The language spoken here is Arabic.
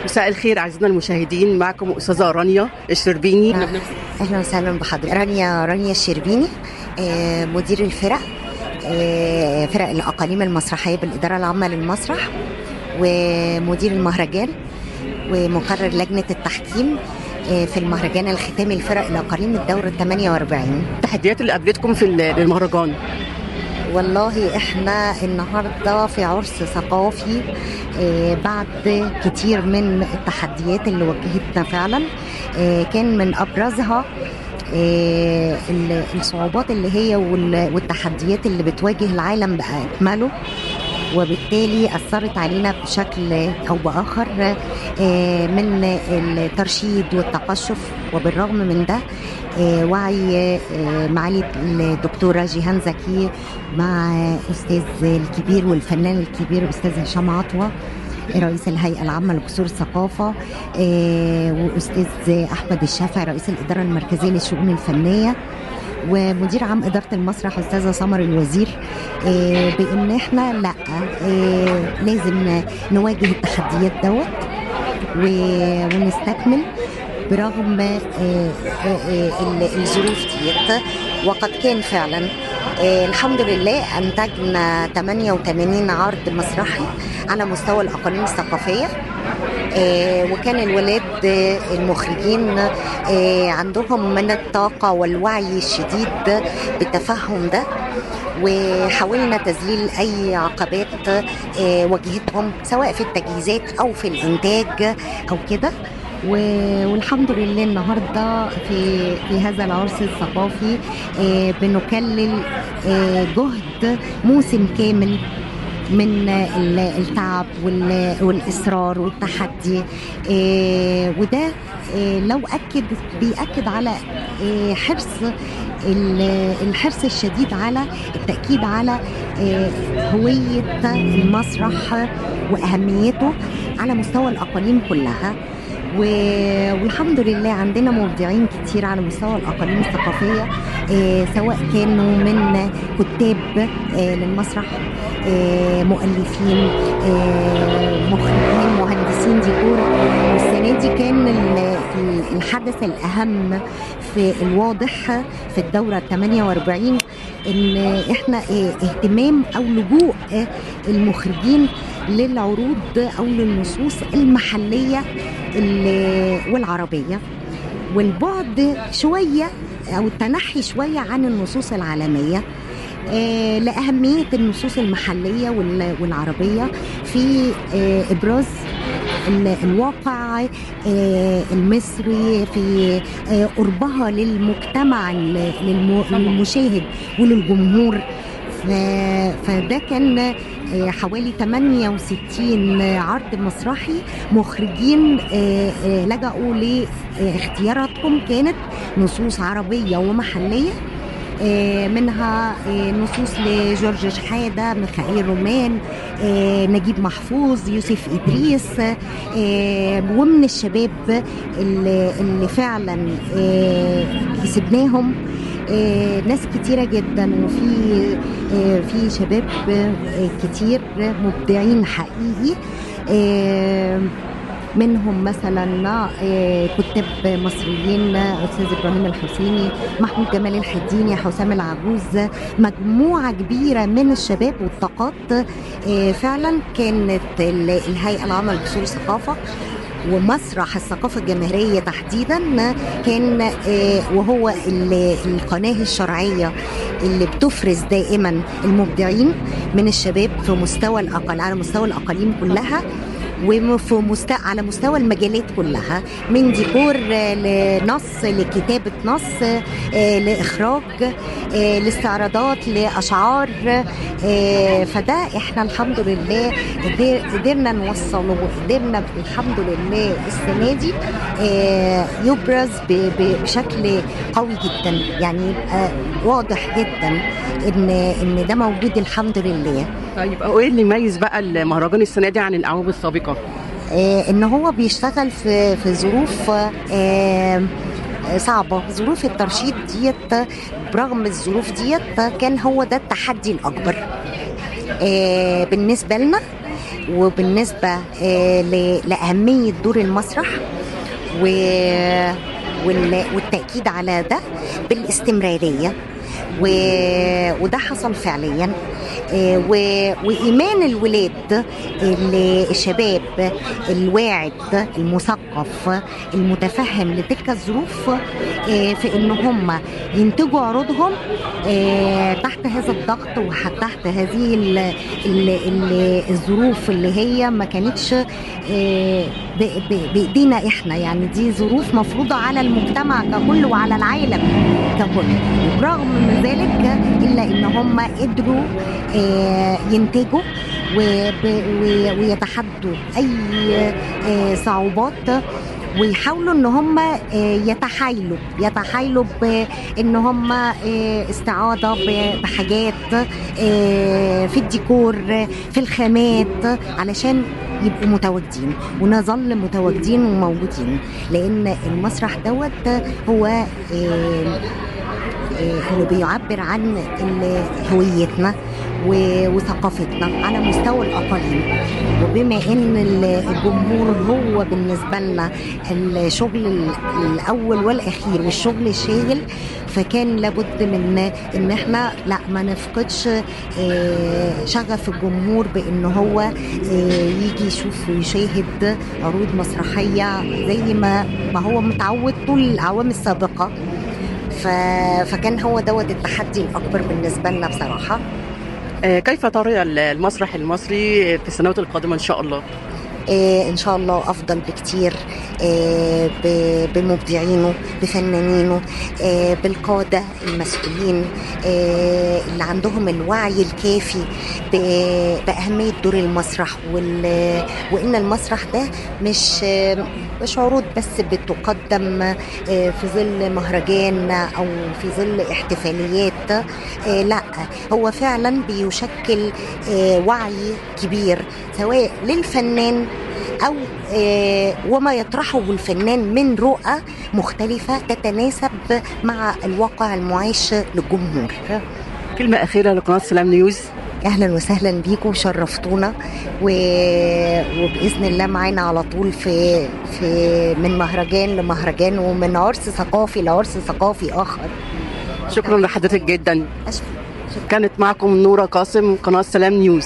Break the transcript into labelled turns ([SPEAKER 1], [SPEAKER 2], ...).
[SPEAKER 1] مساء الخير أعزائنا المشاهدين، معكم أستاذة رانيا الشربيني.
[SPEAKER 2] أهلا وسهلا بحضرتك. رانيا الشربيني، مدير الفرق، فرق الأقاليم المسرحية بالإدارة العامة للمسرح، ومدير المهرجان، ومقرر لجنة التحكيم في المهرجان الختامي لفرق الأقاليم الدورة 48.
[SPEAKER 1] التحديات اللي قابلتكم في المهرجان؟
[SPEAKER 2] والله احنا النهارده في عرس ثقافي بعد كتير من التحديات اللي واجهتنا فعلا. كان من ابرزها الصعوبات اللي هي والتحديات اللي بتواجه العالم بأكمله، وبالتالي أثرت علينا بشكل أو بآخر من الترشيد والتقشف. وبالرغم من ده وعي معالي الدكتورة جيهان زكي مع أستاذ الكبير والفنان الكبير أستاذ هشام عطوة رئيس الهيئة العامة لقصور الثقافة، وأستاذ أحمد الشافعي رئيس الإدارة المركزية للشؤون الفنية، ومدير عام إدارة المسرح أستاذة سمر الوزير، بأن احنا لا لازم نواجه التحديات دوت ونستكمل برغم الظروف ديت. وقد كان فعلا الحمد لله أنتجنا 88 عرض مسرحي على مستوى الأقاليم الثقافية، وكان الولاد المخرجين عندهم من الطاقة والوعي الشديد بالتفهم ده، وحاولنا تذليل أي عقبات واجهتهم سواء في التجهيزات أو في الإنتاج أو كده. والحمد لله النهارده في هذا العرس الثقافي بنكلل جهد موسم كامل من التعب والإصرار والتحدي، وده لو بيأكد على الحرص الشديد على التأكيد على هوية المسرح وأهميته على مستوى الأقاليم كلها. والحمد لله عندنا مبدعين كتير على مستوى الأقاليم الثقافية، سواء كانوا من كتاب للمسرح، مؤلفين، مخرجين، مهندسين ديكور. والسنة دي كان الحدث الأهم في الواضح في الدورة 48 إن إحنا اهتمام أو لجوء المخرجين للعروض أو للنصوص المحلية والعربية، والبعد شوية أو التنحي شوية عن النصوص العالمية لأهمية النصوص المحلية والعربية في إبراز الواقع المصري، في قربها للمجتمع للمشاهد وللجمهور. فده كان حوالي 68 عرض مسرحي مخرجين لجأوا لاختياراتهم كانت نصوص عربية ومحلية، منها نصوص لجورج شحادة، ميخائيل رومان، نجيب محفوظ، يوسف إدريس، ومن الشباب اللي فعلا كسبناهم ناس كتيرة جدا، وفي شباب كتير مبدعين حقيقي، منهم مثلا كتاب مصريين أستاذ إبراهيم الحسيني، محمود جمال الحديني، حسام العجوز، مجموعة كبيرة من الشباب والطاقات. فعلا كانت الهيئة العامة لقصور الثقافة ومسرح الثقافة الجماهيرية تحديدا كان وهو القناة الشرعية اللي بتفرز دائما المبدعين من الشباب في مستوى على مستوى الأقاليم كلها، على مستوى المجالات كلها، من ديكور لنص لكتابة نص لإخراج لاستعراضات لأشعار. فده احنا الحمد لله قدرنا نوصله، وقدرنا الحمد لله السنة دي يبرز بشكل قوي جدا، يعني يبقى واضح جدا ان ده موجود الحمد لله.
[SPEAKER 1] طيب ايه اللي يميز بقى المهرجان السنة دي عن الأعوام السابقة؟
[SPEAKER 2] ان هو بيشتغل في ظروف صعبة، ظروف الترشيد ديت. برغم الظروف ديت كان هو ده التحدي الأكبر بالنسبة لنا، وبالنسبة لأهمية دور المسرح والتأكيد على ده بالاستمرارية، وده حصل فعليا. وإيمان الولاد الشباب الواعد المثقف المتفهم لتلك الظروف في إن هم ينتجوا عروضهم تحت هذا الضغط وتحت هذه الظروف اللي هي ما كانتش بإيدينا إحنا، يعني دي ظروف مفروضة على المجتمع ككل وعلى العالم ككل. برغم من ذلك إلا إن هم قدروا ينتجوا ويتحدوا أي صعوبات، ويحاولوا ان هم يتحايلوا بان هم استعاضة بحاجات في الديكور في الخامات علشان يبقوا متواجدين، ونظل متواجدين وموجودين، لان المسرح دوت هو اللي بيعبر عن هويتنا وثقافتنا على مستوى الأقاليم. وبما ان الجمهور هو بالنسبة لنا الشغل الأول والأخير والشغل الشاغل، فكان لابد من ان احنا لا ما نفقدش شغف الجمهور بان هو يجي يشوف ويشاهد عروض مسرحية زي ما هو متعود طول الأعوام السابقة. فكان هو دوت التحدي الأكبر بالنسبة لنا بصراحة.
[SPEAKER 1] كيف ترى المسرح المصري في السنوات القادمة إن شاء الله؟
[SPEAKER 2] إن شاء الله أفضل بكتير، بمبدعينه بفنانينه، بالقادة المسؤولين اللي عندهم الوعي الكافي بأهمية دور المسرح، وإن المسرح ده مش عروض بس بتقدم في ظل مهرجان أو في ظل احتفاليات، لا هو فعلا بيشكل وعي كبير سواء للفنان أو وما يطرحه الفنان من رؤى مختلفة تتناسب مع الواقع المعاش للجمهور.
[SPEAKER 1] كلمة أخيرة لقناة سلام نيوز.
[SPEAKER 2] أهلا وسهلا بيكم، شرفتونا، وبإذن الله معانا على طول في من مهرجان لمهرجان ومن عرس ثقافي لعرس ثقافي آخر.
[SPEAKER 1] شكرا لحضرتك جدا. كانت معكم نورة قاسم، قناة سلام نيوز.